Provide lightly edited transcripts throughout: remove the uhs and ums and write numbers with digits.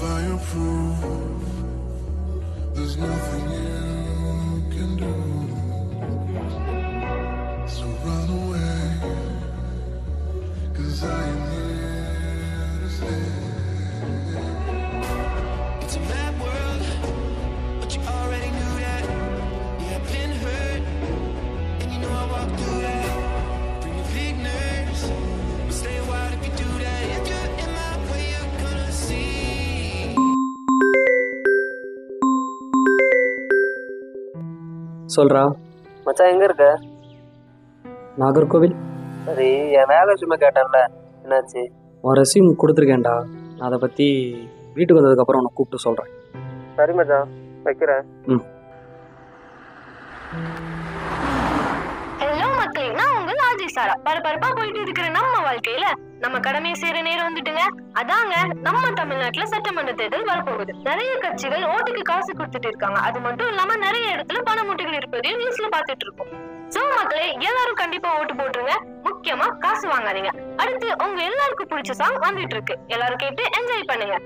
fireproof. There's nothing you can do. So run away, 'cause I am here to stay. It's a mad world, but you already knew that. Yeah, I've been hurt, and you know I walked through that. Bring your big nerves, but stay wide if you do that. If you're in my way, you're gonna see. சொல்றா மச்சான், எங்க இருக்க? நாகர்கோவில். சரி, என் வேலை சும்மா கேட்டேன்ல, என்னாச்சு? உன் resume கொடுத்துருக்கேன்டா. நான் அதை பற்றி வீட்டுக்கு வந்ததுக்கப்புறம் உன்னை கூப்பிட்டு சொல்கிறேன். சரி மச்சான், வைக்கிறேன். ஹலோ மக்களே, நான் உங்கள் ஆஜி சாரா. பரபரப்பா போயிட்டு இருக்கிற நம்ம வாழ்க்கையில நம்ம கடமையை செய்யற நேரம் வந்துட்டுங்க. அதாங்க, நம்ம தமிழ்நாட்டுல சட்டமன்ற தேர்தல் வரப்போகுது. நிறைய கட்சிகள் ஓட்டுக்கு காசு கொடுத்துட்டு இருக்காங்க. அது மட்டும் இல்லாம நிறைய இடத்துல பண மூட்டைகள் இருப்பதையும் நியூஸ்ல பாத்துட்டு இருக்கோம். சோ மக்களே, எல்லாரும் கண்டிப்பா ஓட்டு போட்டுருங்க. முக்கியமா காசு வாங்காதீங்க. அடுத்து உங்க எல்லாருக்கும் பிடிச்ச சாங் வந்துட்டு இருக்கு. எல்லாரும் கேட்டு என்ஜாய் பண்ணுங்க.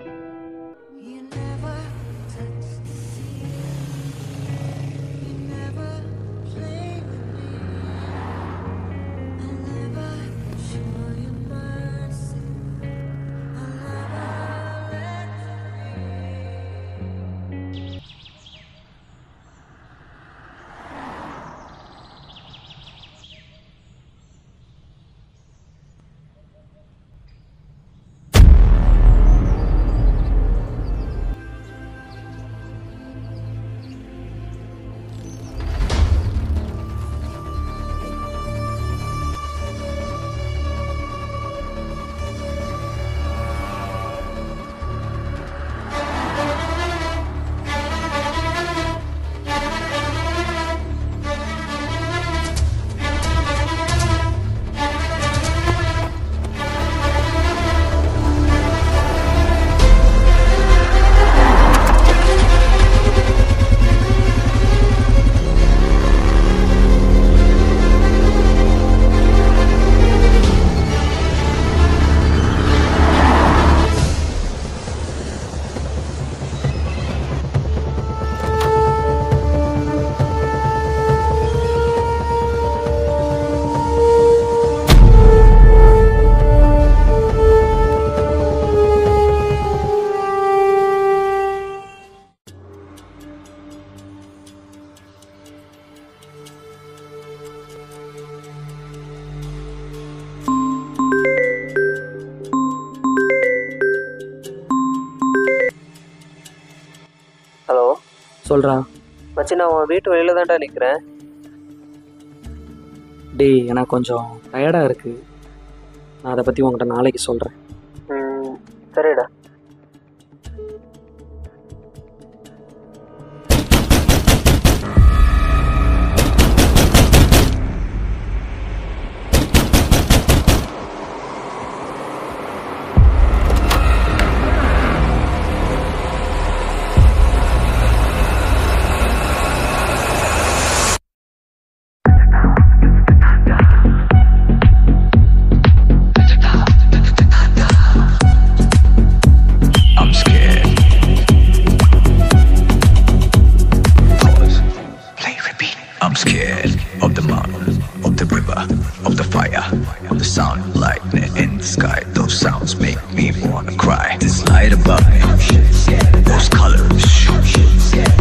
ஹலோ, சொல்கிறா. மச்சி, நான் உன் வீட்டு வெளியில தான்டா நிற்கிறேன். டேய், எனக்கு கொஞ்சம் டயர்டாக இருக்குது. நான் அதை பற்றி உங்கள்கிட்ட நாளைக்கு சொல்கிறேன். சரிடா. I'm scared of the mountain, of the river, of the fire, of the sound of lightning in the sky. Those sounds make me wanna cry. This light above me, those colors,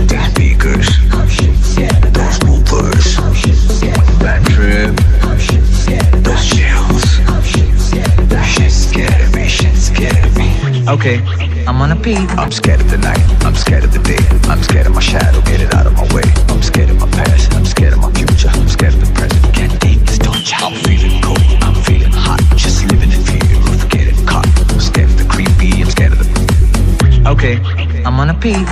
these speakers, those movers, bad trip, those chills. Shit's scared me, shit's scared me. Okay, I'm on a beat. I'm scared of the night, I'm scared of the day, I'm scared of my shadow, get it out of my way. I'm scared of my past, I'm scared of my future, I'm scared of the present, can't take this torture. I'm feeling cold, I'm feeling hot, just living in fear of getting caught. I'm scared of the creepy, I'm scared of the... Okay, I'm on a beat.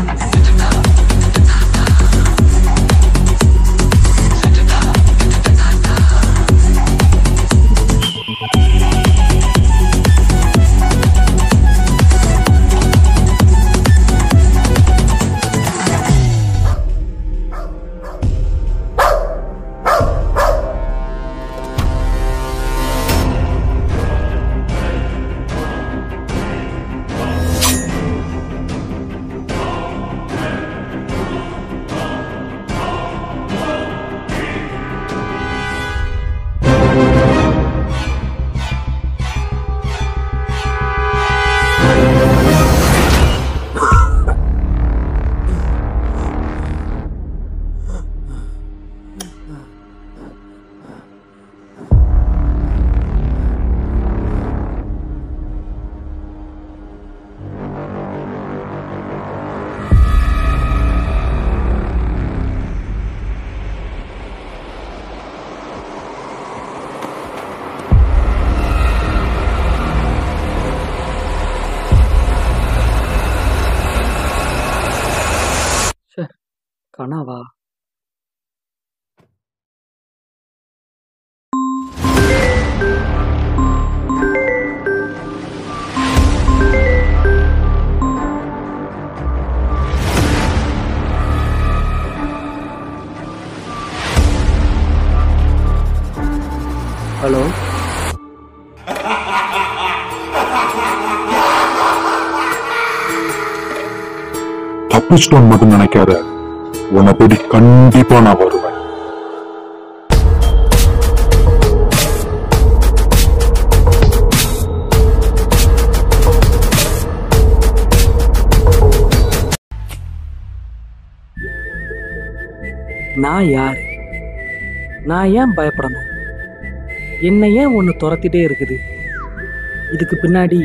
கனவா? Hello, தப்பிச்சிட்டோம் மட்டும் நினைக்காத, உன்னை தேடி கண்டிப்பா நான் வருவேன். நான் யாரு? நான் ஏன் பயப்படணும்? என்னை ஏன் ஒன்று துரத்திட்டே இருக்குது? இதுக்கு பின்னாடி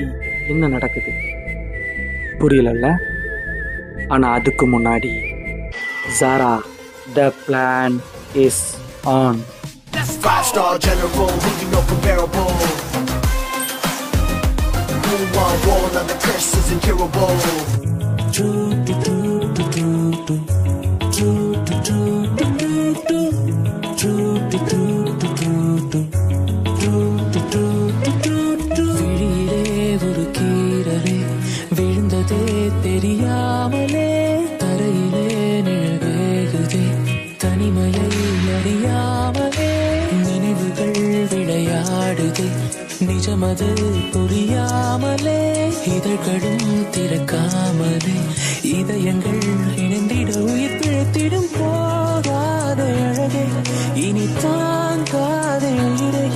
என்ன நடக்குது புரியலல்ல? ஆனா அதுக்கு முன்னாடி ஜாரா, the plan is on. 5-star general, who you know comparable? Who on wall on the press is incurable. விழியிலே ஒரு கீரலே விழுந்ததே தெரியாமலே, தரையிலே நிழல் வேகுதே தனிமையை அறியாமலே, நினைவுகள் விளையாடுதே நிஜமது புரியாமலே, இதழ்களும் திறக்காமலே இதயங்கள் இணைந்திட உயிர் பிழைத்திடும். போகாத அழகே இனி தாங்காத உயிரை,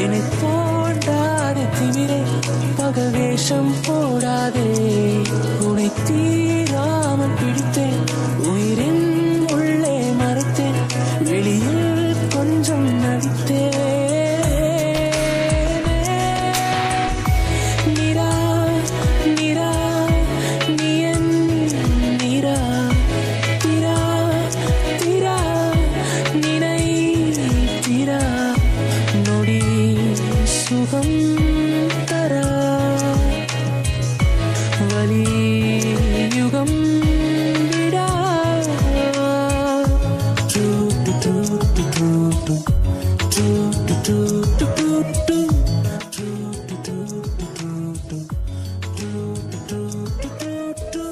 என்னை தோண்டாத திமிரை பகவேஷம் போடாதே. உனை தீராமல் பிடித்தேன், உயிரின் உள்ளே மறைத்தேன், வெளியில் கொஞ்சம் நடித்தேன். நிரா நிரா நீ என் நிரா, திரா திரா நினை திரா, நொடி சுகம் தரா, வலி யுகம் விடா. To to to to to to to to to to to to.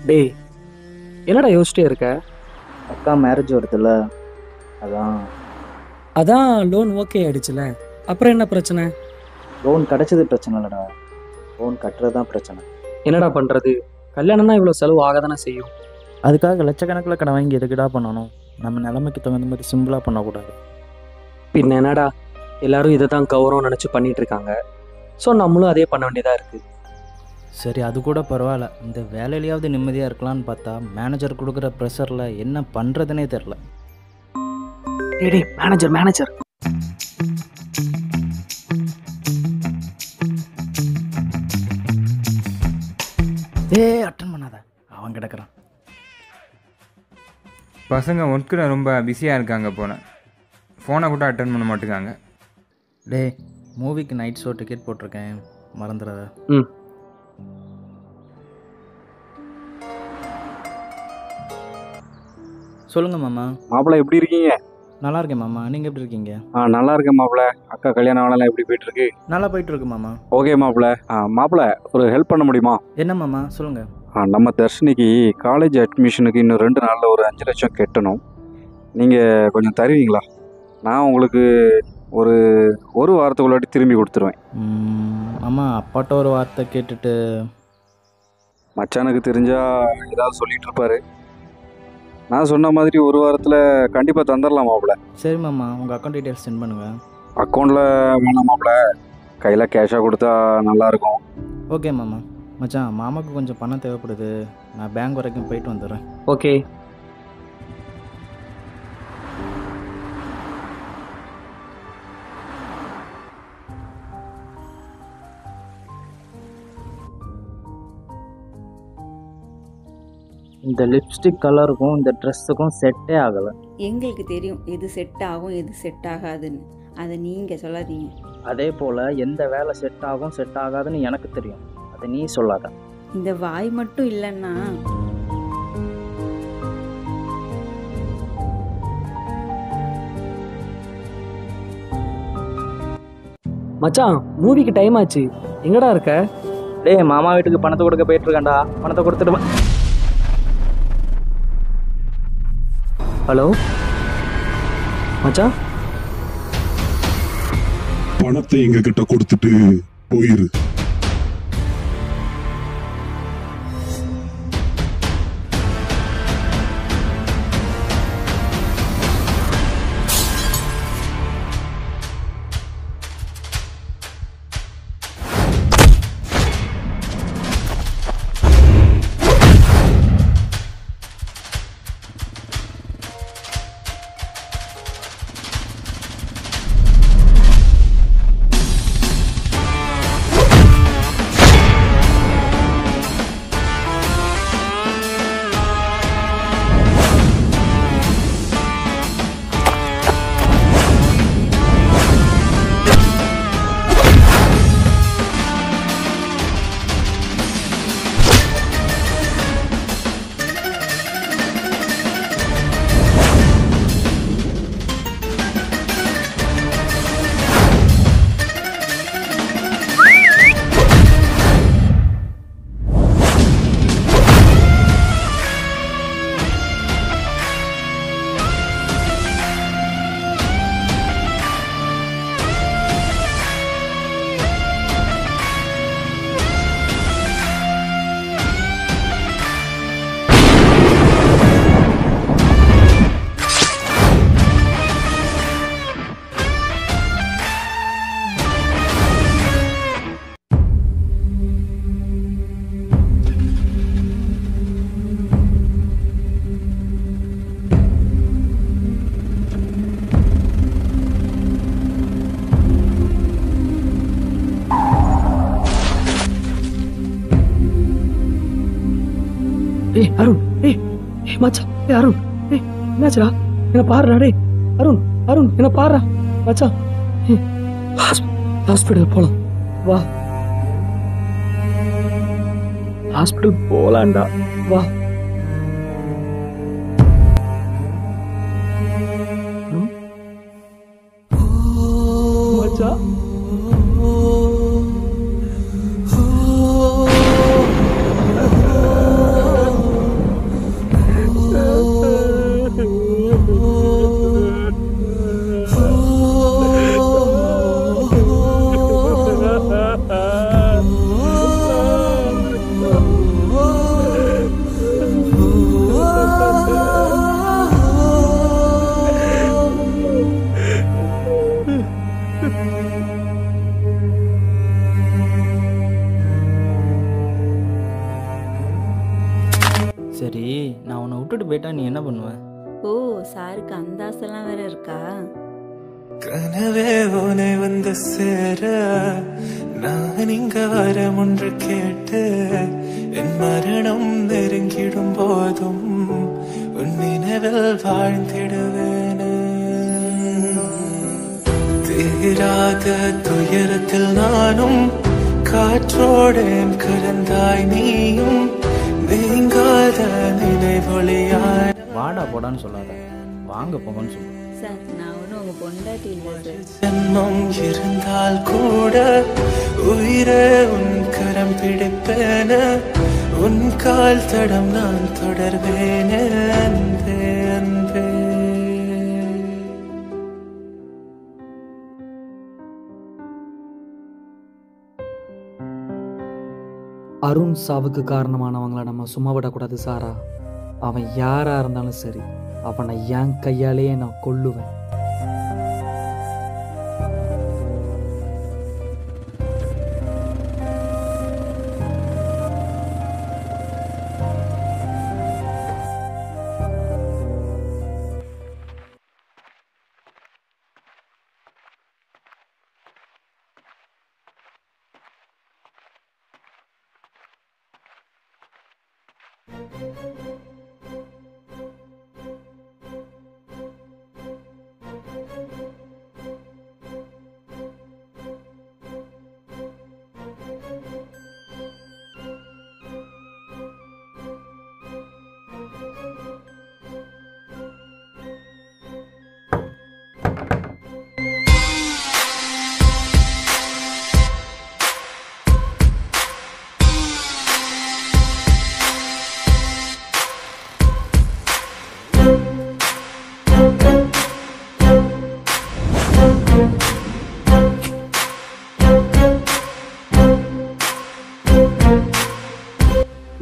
டேய், என்னடா யோசிச்சிட்டே இருக்க? அக்கா மேரேஜ் வருதுல்ல, அதான். அதான் லோன் ஓகே ஆயிடுச்சுல, அப்புறம் என்ன பிரச்சனை? லோன் கிடைச்சது பிரச்சனை இல்லைடா, லோன் கட்டுறது தான் பிரச்சனை. என்னடா பண்றது? கல்யாணம்னா இவ்வளோ செலவு ஆக தானே செய்யும். அதுக்காக லட்சக்கணக்கில் கடை வாங்கி எதுக்குடா பண்ணணும்? நம்ம நிலைமைக்கு தகுந்த மாதிரி சிம்பிளாக பண்ணக்கூடாது. பின்ன என்னடா, எல்லாரும் இதை தான் கௌரவம் நினச்சி பண்ணிட்டு இருக்காங்க. ஸோ நம்மளும் அதே பண்ண வேண்டியதாக இருக்குது. சரி, அது கூட பரவாயில்ல. இந்த வேலையிலையாவது நிம்மதியாக இருக்கலான்னு பார்த்தா மேனேஜர் கொடுக்குற ப்ரெஷரில் என்ன பண்ணுறதுனே தெரில. டேய் மேனேஜர் மேனேஜர் அட்டன் பண்ணாத, அவன் கிடக்குறான். பசங்க ஒர்க்கில் ரொம்ப பிஸியாக இருக்காங்க போல, ஃபோனை கூட அட்டன் பண்ண மாட்டேங்காங்க. டே, மூவிக்கு நைட் ஷோ டிக்கெட் போட்டிருக்கேன், மறந்துடாத. ம். சொல்லுங்கள் மாமா. மாப்பிள்ள எப்படி இருக்கீங்க? நல்லா இருக்கேன் மாமா, நீங்கள் எப்படி இருக்கீங்க? நல்லா இருக்கேன் மாப்பிள்ள. அக்கா கல்யாணம் ஆனலாம் எப்படி போயிட்டு இருக்கு? நல்லா போயிட்டுருக்கு மாமா. ஓகே மாப்பிள்ள. மாப்பிள்ள ஒரு ஹெல்ப் பண்ண முடியுமா? என்ன மாமா சொல்லுங்கள். நம்ம தர்ஷினிக்கு காலேஜ் அட்மிஷனுக்கு இன்னும் 2 நாளில் ஒரு 5 லட்சம் கட்டணும். நீங்கள் கொஞ்சம் தருவீங்களா? நான் உங்களுக்கு ஒரு வாரத்துக்குள்ளாட்டி திரும்பி கொடுத்துருவேன். மாமா, அப்பாட்ட ஒரு வார்த்தை கேட்டுட்டு. மச்சானுக்கு தெரிஞ்சால் ஏதாவது சொல்லிட்டு இருப்பாரு. நான் சொன்ன மாதிரி ஒரு வாரத்தில் கண்டிப்பாக தந்துடலாம் மாப்பிள்ள. சரி மாமா, உங்கள் அக்கௌண்ட் டீட்டெயில்ஸ் சென்ட் பண்ணுங்கள். அக்கௌண்ட்டில் வேணாம் மாப்பிள்ள, கையில் கேஷாக கொடுத்தா நல்லாயிருக்கும். ஓகே மாமா. மச்சான், மாமாவுக்கு கொஞ்சம் பணம் தேவைப்படுது, நான் பேங்க் வரைக்கும் போயிட்டு வந்துடுறேன். ஓகே. இந்த லிப்ஸ்டிக் கலருக்கும் இந்த ட்ரெஸ்ஸுக்கும் செட்டே ஆகலை. எங்களுக்கு தெரியும் எது செட் ஆகும் எது செட் ஆகாதுன்னு, அதை நீங்கள் சொல்லாதீங்க. அதே போல் எந்த வேலை செட் ஆகும் செட் ஆகாதுன்னு எனக்கு தெரியும், அதை நீ சொல்லாத. இந்த வாய் மட்டும் இல்லைன்னா மச்சான் மூவிக்கு டைம் ஆச்சு, எங்கடா இருக்க? டேய் மாமா வீட்டுக்கு பணத்தை கொடுக்க போயிட்டு இருக்கேன்டா, பணத்தை கொடுத்துட்டு வா. ஹலோ மச்சான், பணத்தை எங்க கிட்ட கொடுத்துட்டு போயிரு. ஏய் அருண், ஏய் ஏய் மச்சான், ஏய் அருண், ஏய் என்னாச்சுடா? என்ன பாருடா. டேய் அருண், அருண் என்ன பாருடா மச்சான். ஹாஸ்பிட்டல் போலாம் வா, ஹாஸ்பிட்டல் போலாம்டா வா. மச்சான் சரி, நான் உன்னை விட்டுட்டு போயிட்டா நீ என்ன பண்ணுவ? ஓ, சாருக்கு அந்த ஆசைலாம் வேற இருக்கா? கனவே உனை வந்து சேர நான் இங்க வர ஒன்று கேட்டு என் மரணம் நெருங்கிடும் போதும் உன் நினைவில் வாழ்ந்திடுவேன். தீராத துயரத்தில் நானும் காற்றோடேன் கலந்தாய் நீயும் நீங்காத நினைவொளியாய். வாடா போடான்னு சொல்லாத, வாங்க போங்கன்னு சொல்லு. சார் நான் ஒன்றும் உங்கள் பொண்டாட்டி இல்லை சார். ஜென்மம் இருந்தால் கூட உயிரே உன் கரம் பிடிப்பேன, உன் கால் தடம் நான் தொடர்வேன் அன்பே அன்பே. அருண் சாவுக்கு காரணமானவங்கள நம்ம சும்மா விடக்கூடாது சாரா. அவன் யாரா இருந்தாலும் சரி, அவனை என் கையாலேயே நான் கொல்லுவேன்.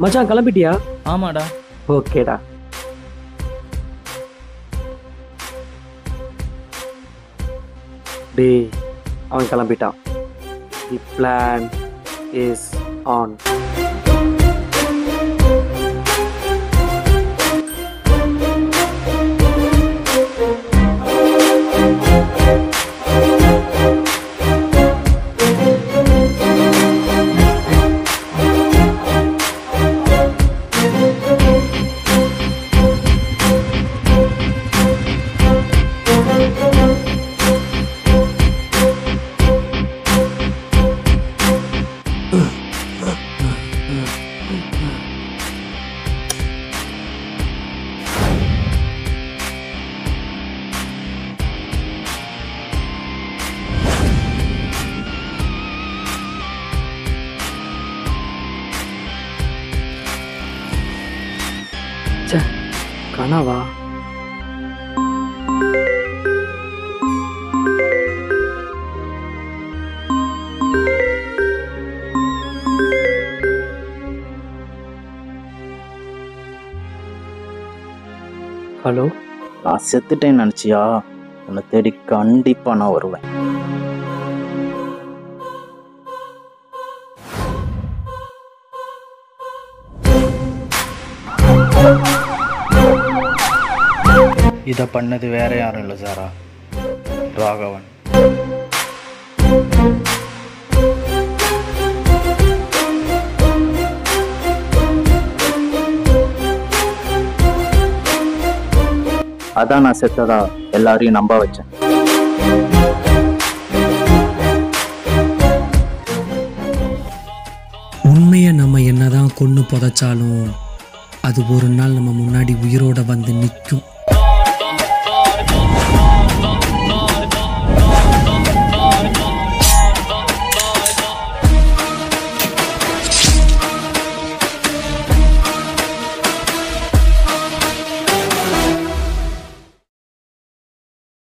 மச்சான் கிளம்பிட்டியா? ஆமாடா. ஓகேடா. டேய் அவன் கிளம்பிட்டான். The plan is on. கனவா? ஹலோ, நான் செத்துட்டேன்னு நினச்சியா? உன்னை தேடி கண்டிப்பாக நான் வருவேன். இதை பண்ணது வேற யாரும் இல்லை சாரா, ராகவன். அதான் நான் செத்ததா எல்லாரையும் நம்ப வச்சேன். உண்மையை நம்ம என்னதான் கொன்று புதைச்சாலும் அது ஒரு நாள் நம்ம முன்னாடி உயிரோட வந்து நிற்கும்.